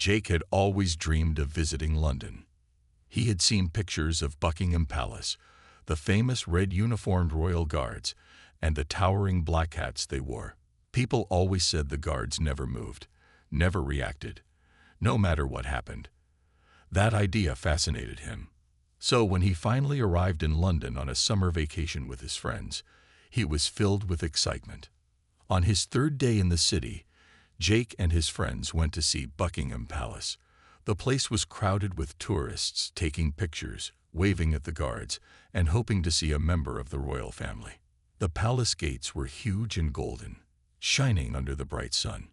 Jake had always dreamed of visiting London. He had seen pictures of Buckingham Palace, the famous red-uniformed royal guards, and the towering black hats they wore. People always said the guards never moved, never reacted, no matter what happened. That idea fascinated him. So when he finally arrived in London on a summer vacation with his friends, he was filled with excitement. On his third day in the city, Jake and his friends went to see Buckingham Palace. The place was crowded with tourists taking pictures, waving at the guards, and hoping to see a member of the royal family. The palace gates were huge and golden, shining under the bright sun.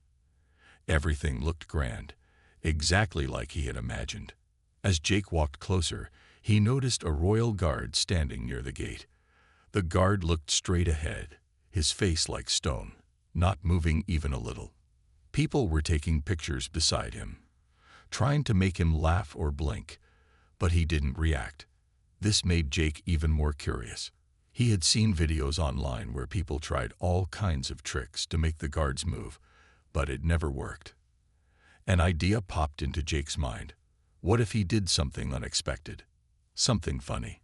Everything looked grand, exactly like he had imagined. As Jake walked closer, he noticed a royal guard standing near the gate. The guard looked straight ahead, his face like stone, not moving even a little. People were taking pictures beside him, trying to make him laugh or blink, but he didn't react. This made Jake even more curious. He had seen videos online where people tried all kinds of tricks to make the guards move, but it never worked. An idea popped into Jake's mind. What if he did something unexpected? Something funny.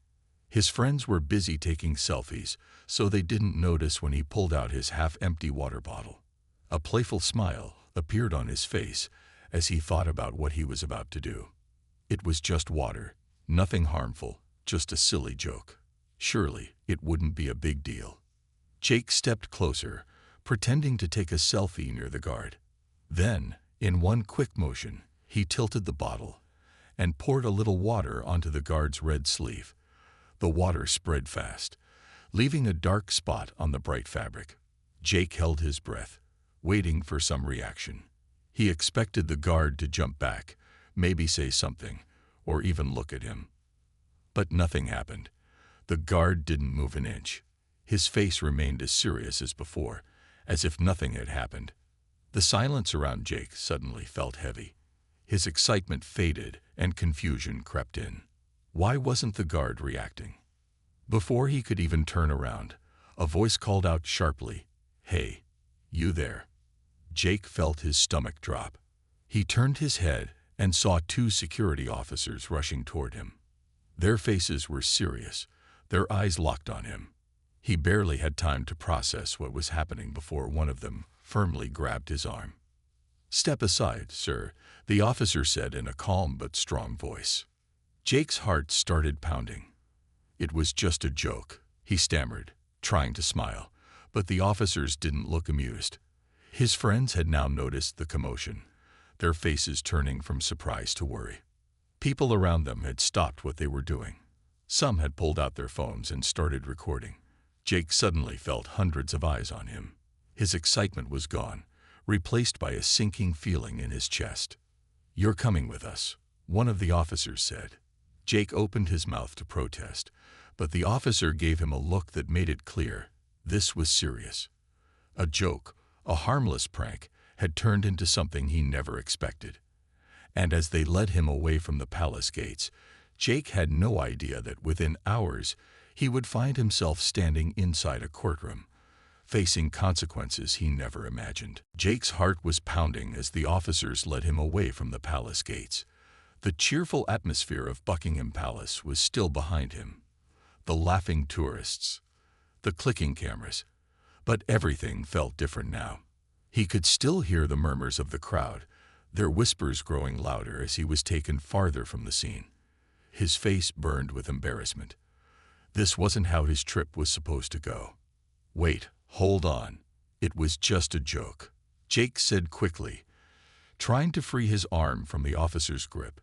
His friends were busy taking selfies, so they didn't notice when he pulled out his half-empty water bottle. A playful smile appeared on his face as he thought about what he was about to do. It was just water, nothing harmful, just a silly joke. Surely it wouldn't be a big deal. Jake stepped closer, pretending to take a selfie near the guard. Then, in one quick motion, he tilted the bottle and poured a little water onto the guard's red sleeve. The water spread fast, leaving a dark spot on the bright fabric. Jake held his breath, waiting for some reaction. He expected the guard to jump back, maybe say something, or even look at him. But nothing happened. The guard didn't move an inch. His face remained as serious as before, as if nothing had happened. The silence around Jake suddenly felt heavy. His excitement faded and confusion crept in. Why wasn't the guard reacting? Before he could even turn around, a voice called out sharply, "Hey, you there?" Jake felt his stomach drop. He turned his head and saw two security officers rushing toward him. Their faces were serious, their eyes locked on him. He barely had time to process what was happening before one of them firmly grabbed his arm. "Step aside, sir," the officer said in a calm but strong voice. Jake's heart started pounding. It was just a joke, he stammered, trying to smile, but the officers didn't look amused. His friends had now noticed the commotion, their faces turning from surprise to worry. People around them had stopped what they were doing. Some had pulled out their phones and started recording. Jake suddenly felt hundreds of eyes on him. His excitement was gone, replaced by a sinking feeling in his chest. "You're coming with us," one of the officers said. Jake opened his mouth to protest, but the officer gave him a look that made it clear this was serious. A joke, a harmless prank, had turned into something he never expected. And as they led him away from the palace gates, Jake had no idea that within hours he would find himself standing inside a courtroom, facing consequences he never imagined. Jake's heart was pounding as the officers led him away from the palace gates. The cheerful atmosphere of Buckingham Palace was still behind him. The laughing tourists, the clicking cameras, but everything felt different now. He could still hear the murmurs of the crowd, their whispers growing louder as he was taken farther from the scene. His face burned with embarrassment. This wasn't how his trip was supposed to go. "Wait, hold on. It was just a joke," Jake said quickly, trying to free his arm from the officer's grip.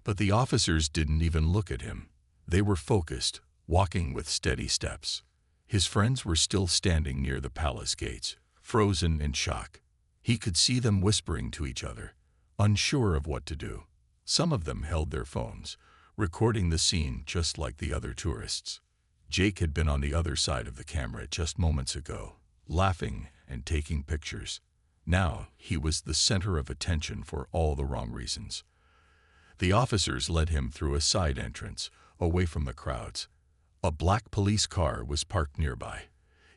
But the officers didn't even look at him. They were focused, walking with steady steps. His friends were still standing near the palace gates, frozen in shock. He could see them whispering to each other, unsure of what to do. Some of them held their phones, recording the scene just like the other tourists. Jake had been on the other side of the camera just moments ago, laughing and taking pictures. Now he was the center of attention for all the wrong reasons. The officers led him through a side entrance, away from the crowds. A black police car was parked nearby,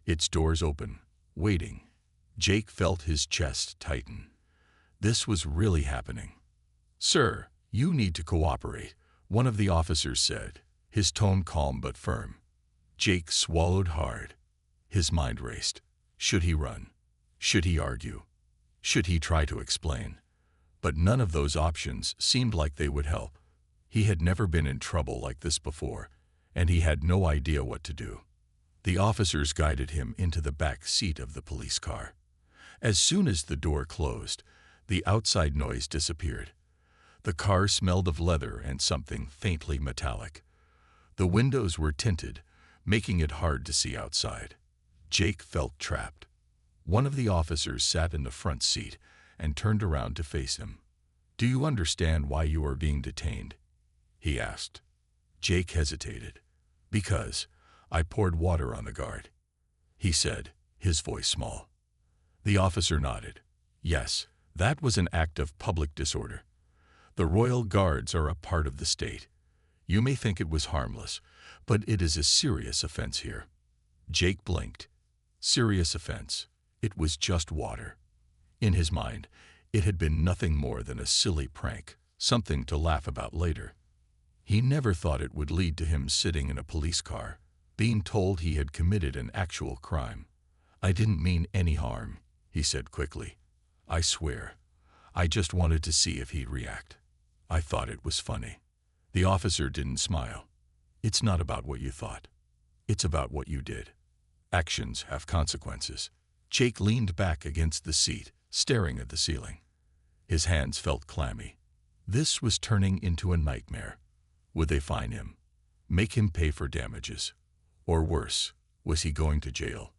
its doors open, waiting. Jake felt his chest tighten. This was really happening. "Sir, you need to cooperate," one of the officers said, his tone calm but firm. Jake swallowed hard. His mind raced. Should he run? Should he argue? Should he try to explain? But none of those options seemed like they would help. He had never been in trouble like this before, and he had no idea what to do. The officers guided him into the back seat of the police car. As soon as the door closed, the outside noise disappeared. The car smelled of leather and something faintly metallic. The windows were tinted, making it hard to see outside. Jake felt trapped. One of the officers sat in the front seat and turned around to face him. "Do you understand why you are being detained?" he asked. Jake hesitated. "Because I poured water on the guard," he said, his voice small. The officer nodded. "Yes, that was an act of public disorder. The Royal Guards are a part of the state. You may think it was harmless, but it is a serious offense here." Jake blinked. Serious offense. It was just water. In his mind, it had been nothing more than a silly prank, something to laugh about later. He never thought it would lead to him sitting in a police car, being told he had committed an actual crime. "I didn't mean any harm," he said quickly. "I swear. I just wanted to see if he'd react. I thought it was funny." The officer didn't smile. "It's not about what you thought. It's about what you did. Actions have consequences." Jake leaned back against the seat, staring at the ceiling. His hands felt clammy. This was turning into a nightmare. Would they fine him? Make him pay for damages? Or worse, was he going to jail?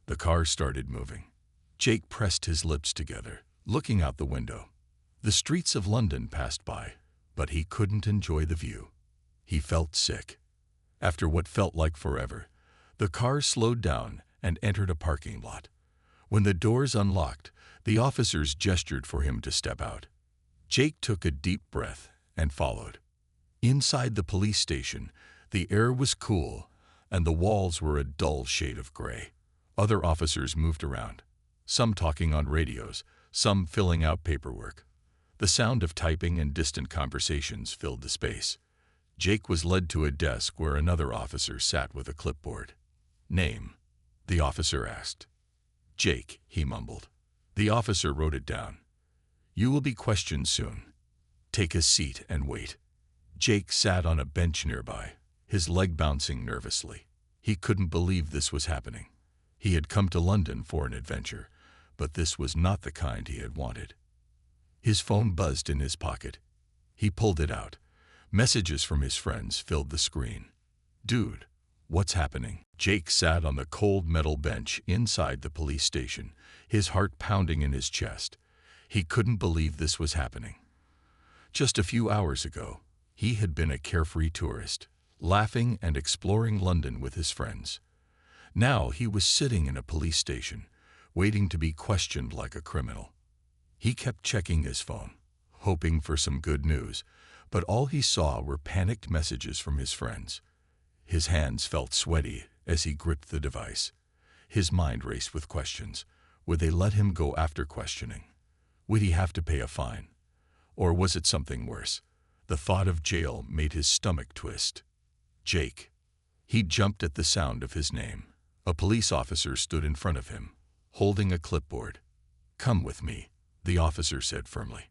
The car started moving. Jake pressed his lips together, looking out the window. The streets of London passed by, but he couldn't enjoy the view. He felt sick. After what felt like forever, the car slowed down and entered a parking lot. When the doors unlocked, the officers gestured for him to step out. Jake took a deep breath and followed. Inside the police station, the air was cool and the walls were a dull shade of gray. Other officers moved around, some talking on radios, some filling out paperwork. The sound of typing and distant conversations filled the space. Jake was led to a desk where another officer sat with a clipboard. "Name?" the officer asked. "Jake," he mumbled. The officer wrote it down. "You will be questioned soon. Take a seat and wait." Jake sat on a bench nearby, his leg bouncing nervously. He couldn't believe this was happening. He had come to London for an adventure, but this was not the kind he had wanted. His phone buzzed in his pocket. He pulled it out. Messages from his friends filled the screen. "Dude, what's happening?" Jake sat on the cold metal bench inside the police station, his heart pounding in his chest. He couldn't believe this was happening. Just a few hours ago, he had been a carefree tourist, laughing and exploring London with his friends. Now he was sitting in a police station, waiting to be questioned like a criminal. He kept checking his phone, hoping for some good news, but all he saw were panicked messages from his friends. His hands felt sweaty as he gripped the device. His mind raced with questions. Would they let him go after questioning? Would he have to pay a fine? Or was it something worse? The thought of jail made his stomach twist. Jake. He jumped at the sound of his name. A police officer stood in front of him, holding a clipboard. "Come with me," the officer said firmly.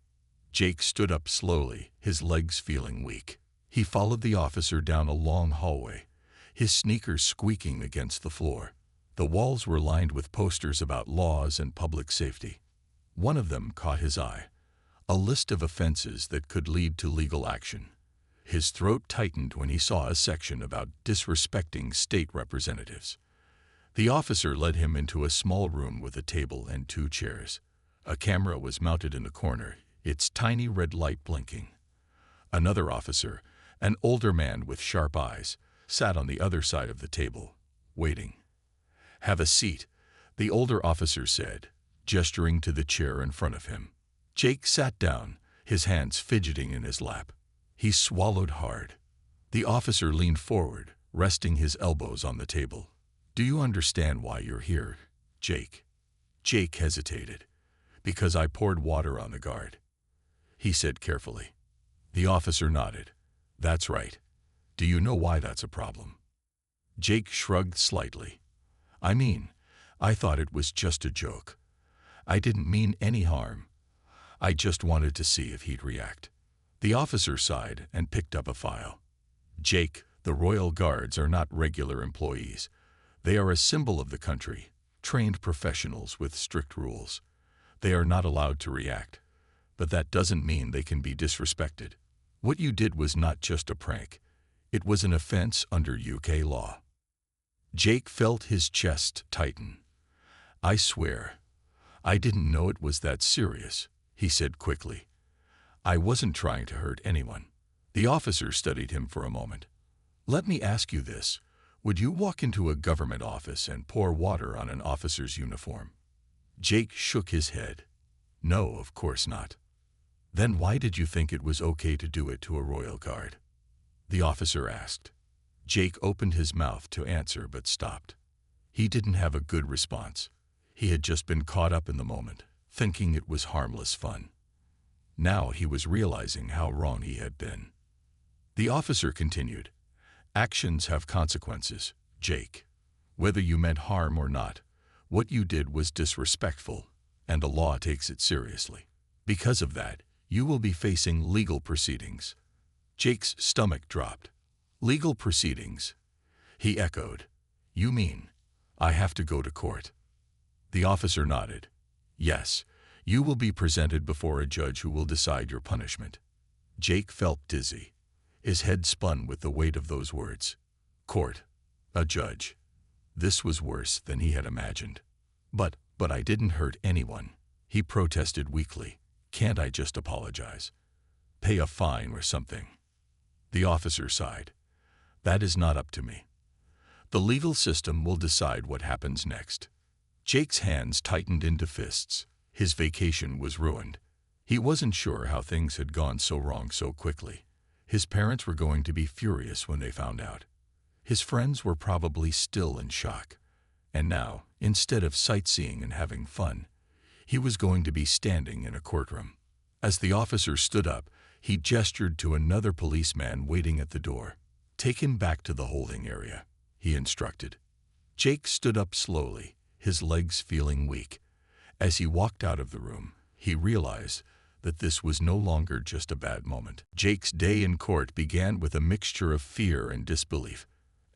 Jake stood up slowly, his legs feeling weak. He followed the officer down a long hallway, his sneakers squeaking against the floor. The walls were lined with posters about laws and public safety. One of them caught his eye, a list of offenses that could lead to legal action. His throat tightened when he saw a section about disrespecting state representatives. The officer led him into a small room with a table and 2 chairs. A camera was mounted in the corner, its tiny red light blinking. Another officer, an older man with sharp eyes, sat on the other side of the table, waiting. "Have a seat," the older officer said, gesturing to the chair in front of him. Jake sat down, his hands fidgeting in his lap. He swallowed hard. The officer leaned forward, resting his elbows on the table. "Do you understand why you're here, Jake?" Jake hesitated. "Because I poured water on the guard," he said carefully. The officer nodded. That's right. Do you know why that's a problem? Jake shrugged slightly. I mean, I thought it was just a joke. I didn't mean any harm. I just wanted to see if he'd react. The officer sighed and picked up a file. Jake, the Royal Guards are not regular employees. They are a symbol of the country, trained professionals with strict rules. They are not allowed to react, but that doesn't mean they can be disrespected. What you did was not just a prank. It was an offense under UK law. Jake felt his chest tighten. I swear, I didn't know it was that serious, he said quickly. I wasn't trying to hurt anyone. The officer studied him for a moment. Let me ask you this. Would you walk into a government office and pour water on an officer's uniform? Jake shook his head. No, of course not. Then why did you think it was okay to do it to a royal guard? The officer asked. Jake opened his mouth to answer but stopped. He didn't have a good response. He had just been caught up in the moment, thinking it was harmless fun. Now he was realizing how wrong he had been. The officer continued. Actions have consequences, Jake. Whether you meant harm or not, what you did was disrespectful, and the law takes it seriously. Because of that, you will be facing legal proceedings. Jake's stomach dropped. Legal proceedings? He echoed. You mean, I have to go to court? The officer nodded. Yes, you will be presented before a judge who will decide your punishment. Jake felt dizzy. His head spun with the weight of those words. Court. A judge. This was worse than he had imagined. But I didn't hurt anyone, he protested weakly. Can't I just apologize? Pay a fine or something? The officer sighed. That is not up to me. The legal system will decide what happens next. Jake's hands tightened into fists. His vacation was ruined. He wasn't sure how things had gone so wrong so quickly. His parents were going to be furious when they found out. His friends were probably still in shock. And now, instead of sightseeing and having fun, he was going to be standing in a courtroom. As the officer stood up, he gestured to another policeman waiting at the door. Take him back to the holding area, he instructed. Jake stood up slowly, his legs feeling weak. As he walked out of the room, he realized that this was no longer just a bad moment. Jake's day in court began with a mixture of fear and disbelief.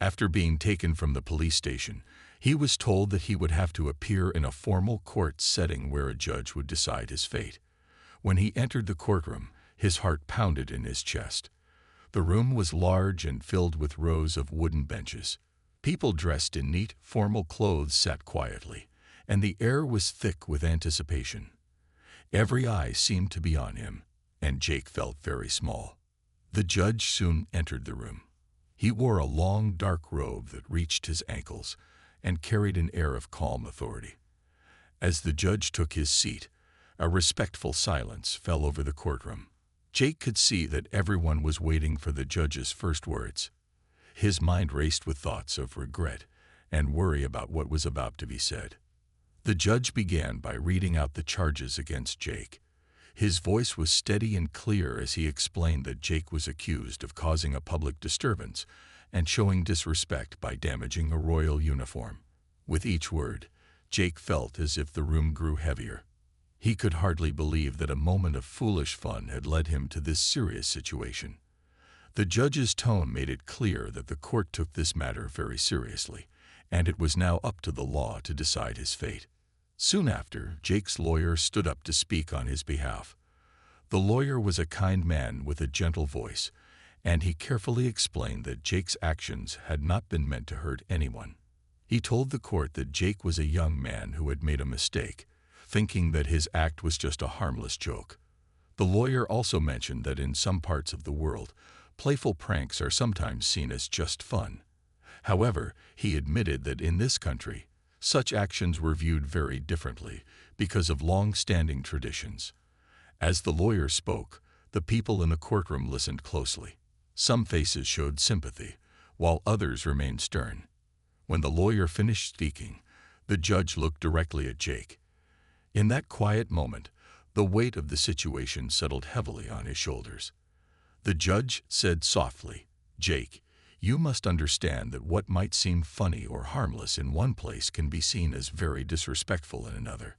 After being taken from the police station, he was told that he would have to appear in a formal court setting where a judge would decide his fate. When he entered the courtroom, his heart pounded in his chest. The room was large and filled with rows of wooden benches. People dressed in neat, formal clothes sat quietly, and the air was thick with anticipation. Every eye seemed to be on him, and Jake felt very small. The judge soon entered the room. He wore a long, dark robe that reached his ankles and carried an air of calm authority. As the judge took his seat, a respectful silence fell over the courtroom. Jake could see that everyone was waiting for the judge's first words. His mind raced with thoughts of regret and worry about what was about to be said. The judge began by reading out the charges against Jake. His voice was steady and clear as he explained that Jake was accused of causing a public disturbance and showing disrespect by damaging a royal uniform. With each word, Jake felt as if the room grew heavier. He could hardly believe that a moment of foolish fun had led him to this serious situation. The judge's tone made it clear that the court took this matter very seriously, and it was now up to the law to decide his fate. Soon after, Jake's lawyer stood up to speak on his behalf. The lawyer was a kind man with a gentle voice, and he carefully explained that Jake's actions had not been meant to hurt anyone. He told the court that Jake was a young man who had made a mistake, thinking that his act was just a harmless joke. The lawyer also mentioned that in some parts of the world, playful pranks are sometimes seen as just fun. However, he admitted that in this country, such actions were viewed very differently because of long-standing traditions. As the lawyer spoke, the people in the courtroom listened closely. Some faces showed sympathy, while others remained stern. When the lawyer finished speaking, the judge looked directly at Jake. In that quiet moment, the weight of the situation settled heavily on his shoulders. The judge said softly, "Jake, you must understand that what might seem funny or harmless in one place can be seen as very disrespectful in another.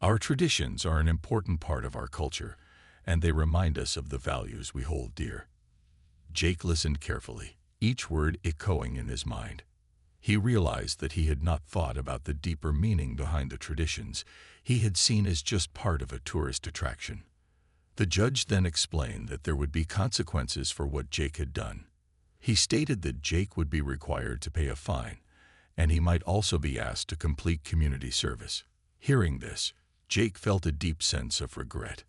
Our traditions are an important part of our culture, and they remind us of the values we hold dear." Jake listened carefully, each word echoing in his mind. He realized that he had not thought about the deeper meaning behind the traditions he had seen as just part of a tourist attraction. The judge then explained that there would be consequences for what Jake had done. He stated that Jake would be required to pay a fine, and he might also be asked to complete community service. Hearing this, Jake felt a deep sense of regret.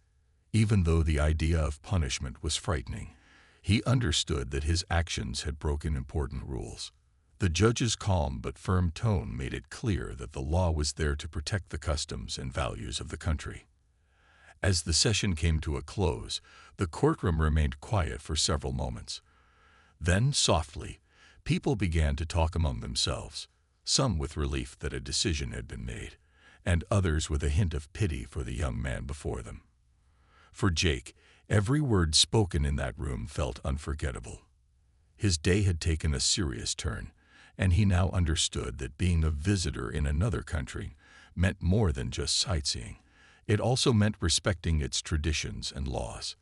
Even though the idea of punishment was frightening, he understood that his actions had broken important rules. The judge's calm but firm tone made it clear that the law was there to protect the customs and values of the country. As the session came to a close, the courtroom remained quiet for several moments. Then, softly, people began to talk among themselves, some with relief that a decision had been made, and others with a hint of pity for the young man before them. For Jake, every word spoken in that room felt unforgettable. His day had taken a serious turn, and he now understood that being a visitor in another country meant more than just sightseeing. It also meant respecting its traditions and laws.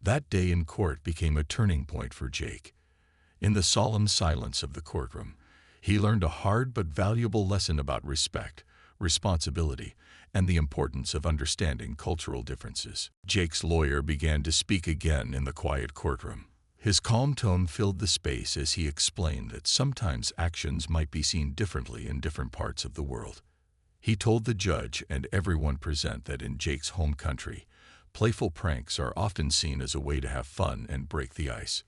That day in court became a turning point for Jake. In the solemn silence of the courtroom, he learned a hard but valuable lesson about respect, responsibility, and the importance of understanding cultural differences. Jake's lawyer began to speak again in the quiet courtroom. His calm tone filled the space as he explained that sometimes actions might be seen differently in different parts of the world. He told the judge and everyone present that in Jake's home country, playful pranks are often seen as a way to have fun and break the ice.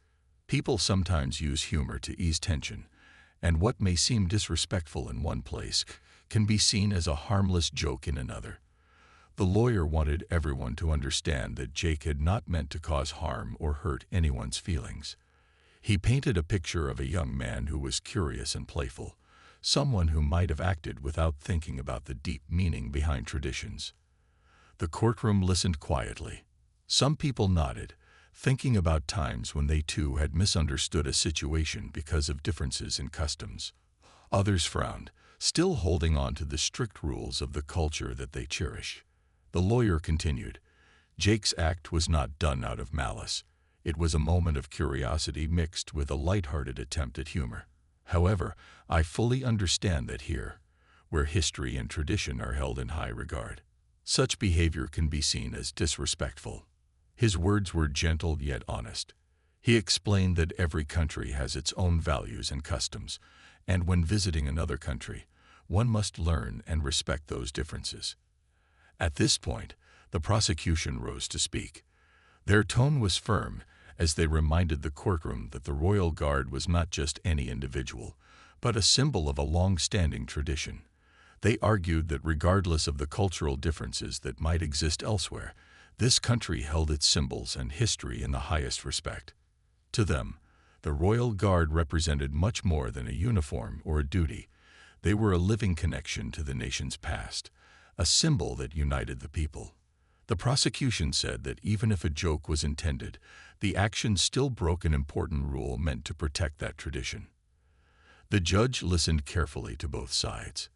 People sometimes use humor to ease tension, and what may seem disrespectful in one place can be seen as a harmless joke in another. The lawyer wanted everyone to understand that Jake had not meant to cause harm or hurt anyone's feelings. He painted a picture of a young man who was curious and playful, someone who might have acted without thinking about the deep meaning behind traditions. The courtroom listened quietly. Some people nodded, thinking about times when they too had misunderstood a situation because of differences in customs. Others frowned, still holding on to the strict rules of the culture that they cherish. The lawyer continued, "Jake's act was not done out of malice. It was a moment of curiosity mixed with a light-hearted attempt at humor. However, I fully understand that here, where history and tradition are held in high regard, such behavior can be seen as disrespectful." His words were gentle yet honest. He explained that every country has its own values and customs, and when visiting another country, one must learn and respect those differences. At this point, the prosecution rose to speak. Their tone was firm as they reminded the courtroom that the Royal Guard was not just any individual, but a symbol of a long-standing tradition. They argued that regardless of the cultural differences that might exist elsewhere, this country held its symbols and history in the highest respect. To them, the Royal Guard represented much more than a uniform or a duty. They were a living connection to the nation's past, a symbol that united the people. The prosecution said that even if a joke was intended, the action still broke an important rule meant to protect that tradition. The judge listened carefully to both sides.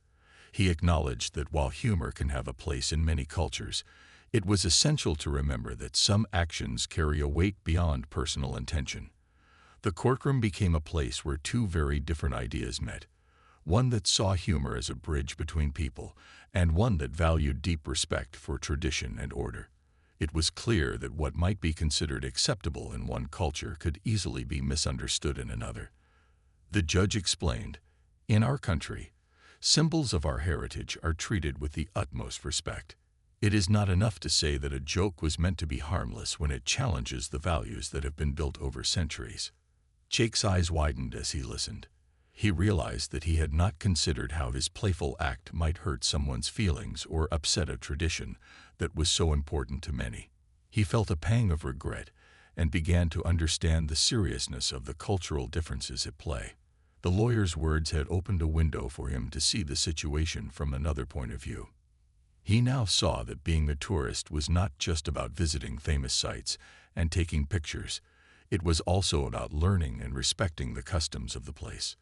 He acknowledged that while humor can have a place in many cultures, it was essential to remember that some actions carry a weight beyond personal intention. The courtroom became a place where two very different ideas met, one that saw humor as a bridge between people, and one that valued deep respect for tradition and order. It was clear that what might be considered acceptable in one culture could easily be misunderstood in another. The judge explained, "In our country, symbols of our heritage are treated with the utmost respect. It is not enough to say that a joke was meant to be harmless when it challenges the values that have been built over centuries." Jake's eyes widened as he listened. He realized that he had not considered how his playful act might hurt someone's feelings or upset a tradition that was so important to many. He felt a pang of regret and began to understand the seriousness of the cultural differences at play. The lawyer's words had opened a window for him to see the situation from another point of view. He now saw that being a tourist was not just about visiting famous sites and taking pictures. It was also about learning and respecting the customs of the place.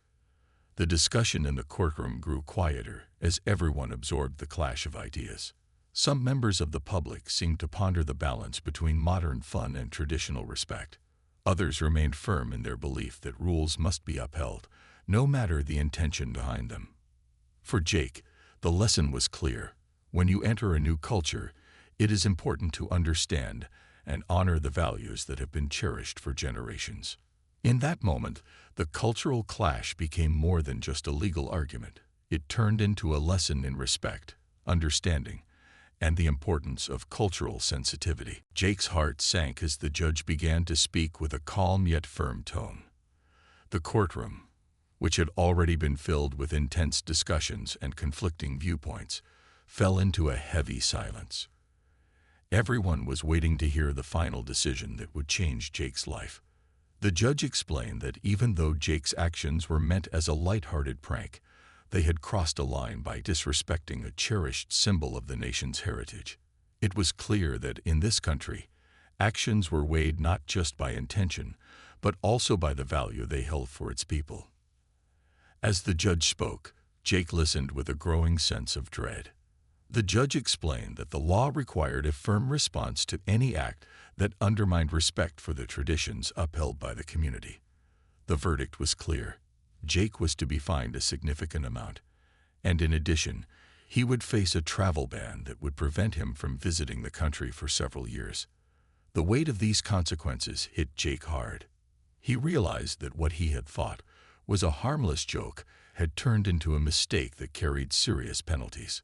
The discussion in the courtroom grew quieter as everyone absorbed the clash of ideas. Some members of the public seemed to ponder the balance between modern fun and traditional respect. Others remained firm in their belief that rules must be upheld, no matter the intention behind them. For Jake, the lesson was clear. When you enter a new culture, it is important to understand and honor the values that have been cherished for generations. In that moment, the cultural clash became more than just a legal argument. It turned into a lesson in respect, understanding, and the importance of cultural sensitivity. Jake's heart sank as the judge began to speak with a calm yet firm tone. The courtroom, which had already been filled with intense discussions and conflicting viewpoints, fell into a heavy silence. Everyone was waiting to hear the final decision that would change Jake's life. The judge explained that even though Jake's actions were meant as a light-hearted prank, they had crossed a line by disrespecting a cherished symbol of the nation's heritage. It was clear that in this country, actions were weighed not just by intention, but also by the value they held for its people. As the judge spoke, Jake listened with a growing sense of dread. The judge explained that the law required a firm response to any act that undermined respect for the traditions upheld by the community. The verdict was clear. Jake was to be fined a significant amount, and in addition, he would face a travel ban that would prevent him from visiting the country for several years. The weight of these consequences hit Jake hard. He realized that what he had thought was a harmless joke had turned into a mistake that carried serious penalties.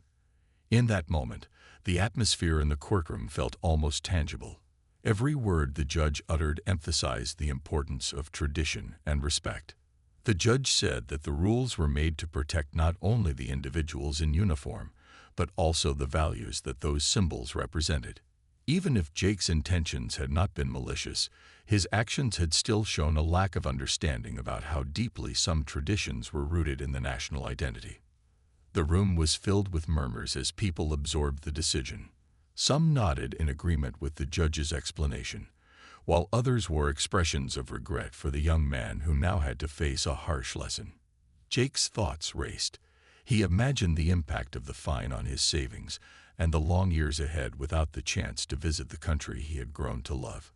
In that moment, the atmosphere in the courtroom felt almost tangible. Every word the judge uttered emphasized the importance of tradition and respect. The judge said that the rules were made to protect not only the individuals in uniform, but also the values that those symbols represented. Even if Jake's intentions had not been malicious, his actions had still shown a lack of understanding about how deeply some traditions were rooted in the national identity. The room was filled with murmurs as people absorbed the decision. Some nodded in agreement with the judge's explanation, while others wore expressions of regret for the young man who now had to face a harsh lesson. Jake's thoughts raced. He imagined the impact of the fine on his savings and the long years ahead without the chance to visit the country he had grown to love.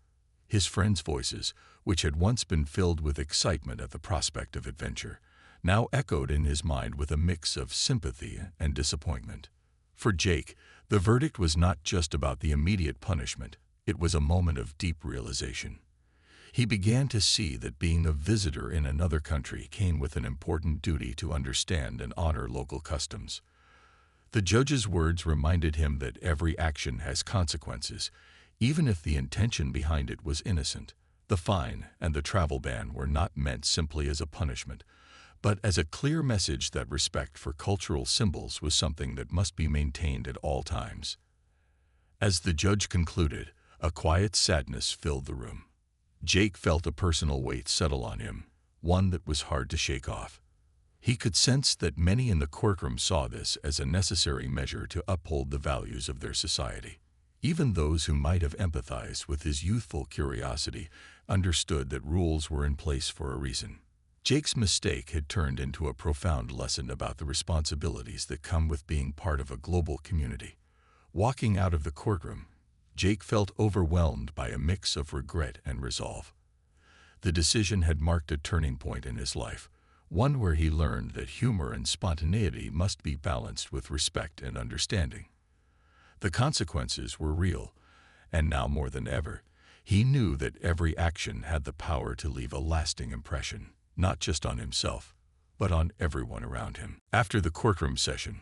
His friends' voices, which had once been filled with excitement at the prospect of adventure, now echoed in his mind with a mix of sympathy and disappointment. For Jake, the verdict was not just about the immediate punishment. It was a moment of deep realization. He began to see that being a visitor in another country came with an important duty to understand and honor local customs. The judge's words reminded him that every action has consequences, even if the intention behind it was innocent. The fine and the travel ban were not meant simply as a punishment, but as a clear message that respect for cultural symbols was something that must be maintained at all times. As the judge concluded, a quiet sadness filled the room. Jake felt a personal weight settle on him, one that was hard to shake off. He could sense that many in the courtroom saw this as a necessary measure to uphold the values of their society. Even those who might have empathized with his youthful curiosity understood that rules were in place for a reason. Jake's mistake had turned into a profound lesson about the responsibilities that come with being part of a global community. Walking out of the courtroom, Jake felt overwhelmed by a mix of regret and resolve. The decision had marked a turning point in his life, one where he learned that humor and spontaneity must be balanced with respect and understanding. The consequences were real, and now more than ever, he knew that every action had the power to leave a lasting impression, not just on himself, but on everyone around him. After the courtroom session,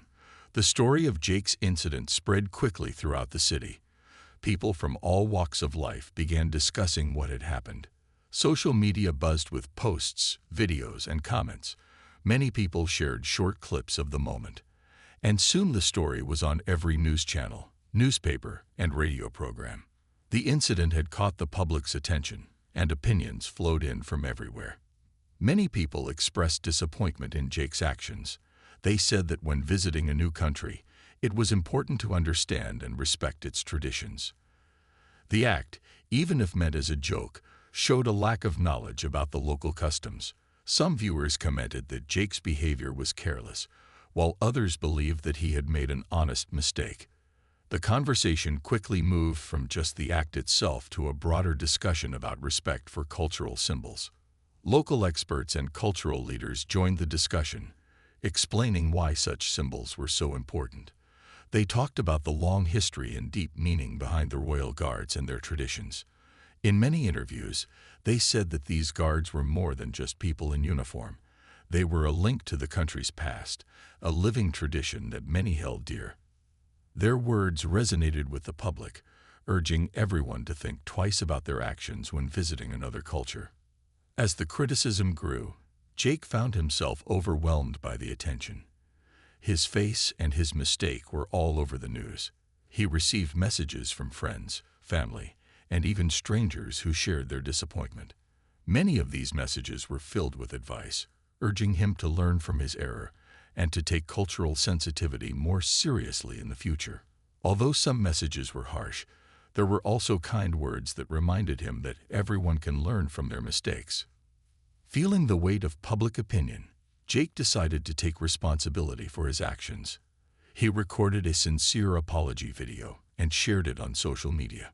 the story of Jake's incident spread quickly throughout the city. People from all walks of life began discussing what had happened. Social media buzzed with posts, videos, and comments. Many people shared short clips of the moment. And soon the story was on every news channel, newspaper, and radio program. The incident had caught the public's attention, and opinions flowed in from everywhere. Many people expressed disappointment in Jake's actions. They said that when visiting a new country, it was important to understand and respect its traditions. The act, even if meant as a joke, showed a lack of knowledge about the local customs. Some viewers commented that Jake's behavior was careless, while others believed that he had made an honest mistake. The conversation quickly moved from just the act itself to a broader discussion about respect for cultural symbols. Local experts and cultural leaders joined the discussion, explaining why such symbols were so important. They talked about the long history and deep meaning behind the royal guards and their traditions. In many interviews, they said that these guards were more than just people in uniform. They were a link to the country's past, a living tradition that many held dear. Their words resonated with the public, urging everyone to think twice about their actions when visiting another culture. As the criticism grew, Jake found himself overwhelmed by the attention. His face and his mistake were all over the news. He received messages from friends, family, and even strangers who shared their disappointment. Many of these messages were filled with advice, urging him to learn from his error and to take cultural sensitivity more seriously in the future. Although some messages were harsh, there were also kind words that reminded him that everyone can learn from their mistakes. Feeling the weight of public opinion, Jake decided to take responsibility for his actions. He recorded a sincere apology video and shared it on social media.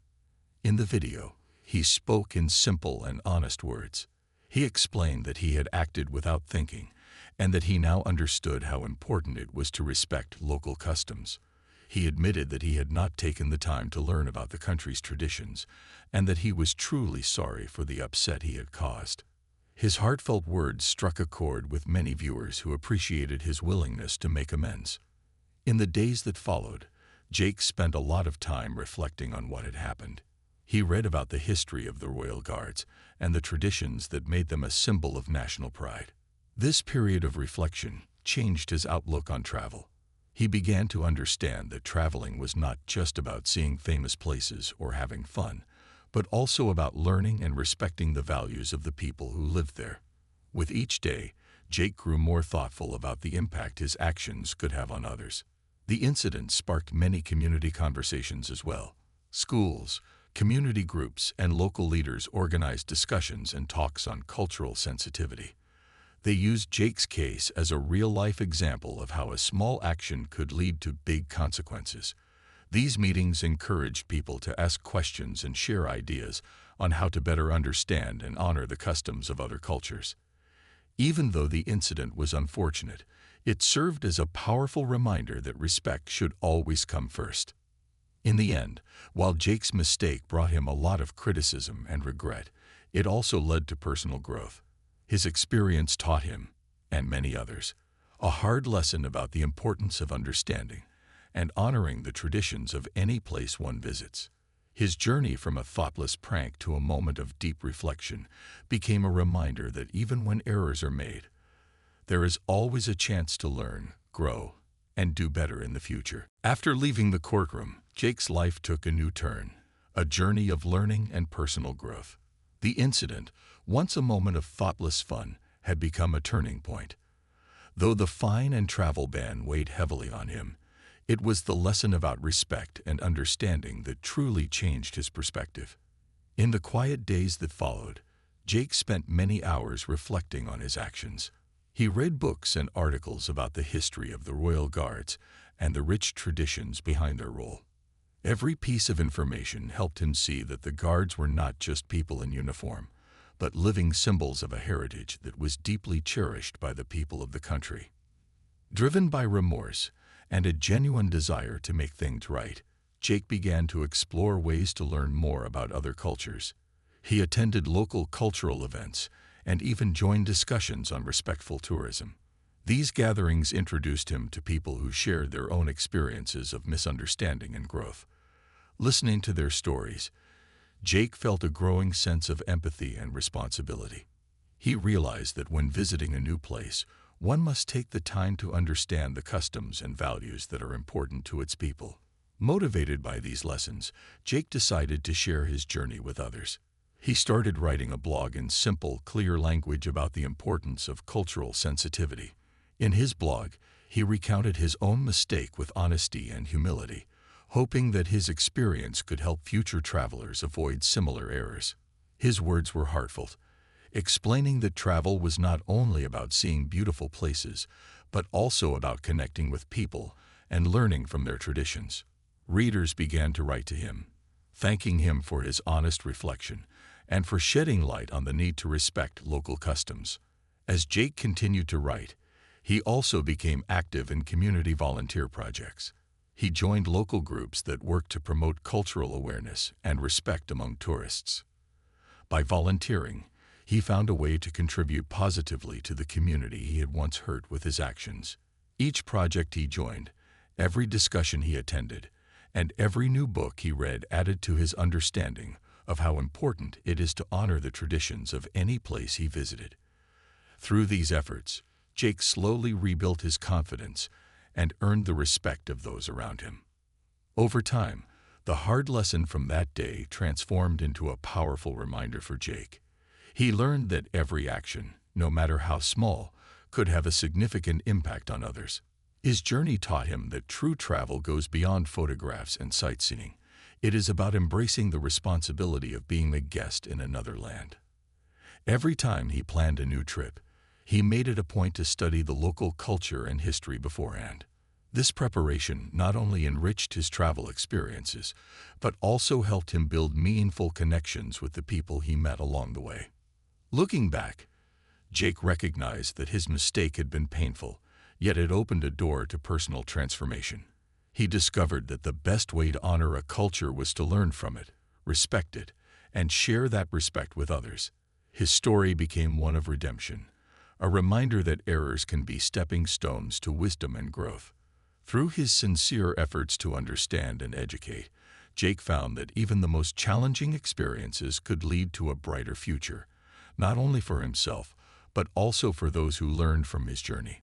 In the video, he spoke in simple and honest words. He explained that he had acted without thinking and that he now understood how important it was to respect local customs. He admitted that he had not taken the time to learn about the country's traditions and that he was truly sorry for the upset he had caused. His heartfelt words struck a chord with many viewers who appreciated his willingness to make amends. In the days that followed, Jake spent a lot of time reflecting on what had happened. He read about the history of the Royal Guards and the traditions that made them a symbol of national pride. This period of reflection changed his outlook on travel. He began to understand that traveling was not just about seeing famous places or having fun, but also about learning and respecting the values of the people who lived there. With each day, Jake grew more thoughtful about the impact his actions could have on others. The incident sparked many community conversations as well. Schools, community groups, and local leaders organized discussions and talks on cultural sensitivity. They used Jake's case as a real-life example of how a small action could lead to big consequences. These meetings encouraged people to ask questions and share ideas on how to better understand and honor the customs of other cultures. Even though the incident was unfortunate, it served as a powerful reminder that respect should always come first. In the end, while Jake's mistake brought him a lot of criticism and regret, it also led to personal growth. His experience taught him, and many others, a hard lesson about the importance of understanding and honoring the traditions of any place one visits. His journey from a thoughtless prank to a moment of deep reflection became a reminder that even when errors are made, there is always a chance to learn, grow, and do better in the future. After leaving the courtroom, Jake's life took a new turn, a journey of learning and personal growth. The incident, once a moment of thoughtless fun, had become a turning point. Though the fine and travel ban weighed heavily on him, it was the lesson about respect and understanding that truly changed his perspective. In the quiet days that followed, Jake spent many hours reflecting on his actions. He read books and articles about the history of the Royal Guards and the rich traditions behind their role. Every piece of information helped him see that the guards were not just people in uniform, but living symbols of a heritage that was deeply cherished by the people of the country. Driven by remorse and a genuine desire to make things right, Jake began to explore ways to learn more about other cultures. He attended local cultural events and even joined discussions on respectful tourism. These gatherings introduced him to people who shared their own experiences of misunderstanding and growth. Listening to their stories, Jake felt a growing sense of empathy and responsibility. He realized that when visiting a new place, one must take the time to understand the customs and values that are important to its people. Motivated by these lessons, Jake decided to share his journey with others. He started writing a blog in simple, clear language about the importance of cultural sensitivity. In his blog, he recounted his own mistake with honesty and humility, hoping that his experience could help future travelers avoid similar errors. His words were heartfelt, explaining that travel was not only about seeing beautiful places, but also about connecting with people and learning from their traditions. Readers began to write to him, thanking him for his honest reflection and for shedding light on the need to respect local customs. As Jake continued to write, he also became active in community volunteer projects. He joined local groups that worked to promote cultural awareness and respect among tourists. By volunteering, he found a way to contribute positively to the community he had once hurt with his actions. Each project he joined, every discussion he attended, and every new book he read added to his understanding of how important it is to honor the traditions of any place he visited. Through these efforts, Jake slowly rebuilt his confidence and earned the respect of those around him. Over time, the hard lesson from that day transformed into a powerful reminder for Jake. He learned that every action, no matter how small, could have a significant impact on others. His journey taught him that true travel goes beyond photographs and sightseeing. It is about embracing the responsibility of being a guest in another land. Every time he planned a new trip, he made it a point to study the local culture and history beforehand. This preparation not only enriched his travel experiences, but also helped him build meaningful connections with the people he met along the way. Looking back, Jake recognized that his mistake had been painful, yet it opened a door to personal transformation. He discovered that the best way to honor a culture was to learn from it, respect it, and share that respect with others. His story became one of redemption, a reminder that errors can be stepping stones to wisdom and growth. Through his sincere efforts to understand and educate, Jake found that even the most challenging experiences could lead to a brighter future, not only for himself, but also for those who learned from his journey.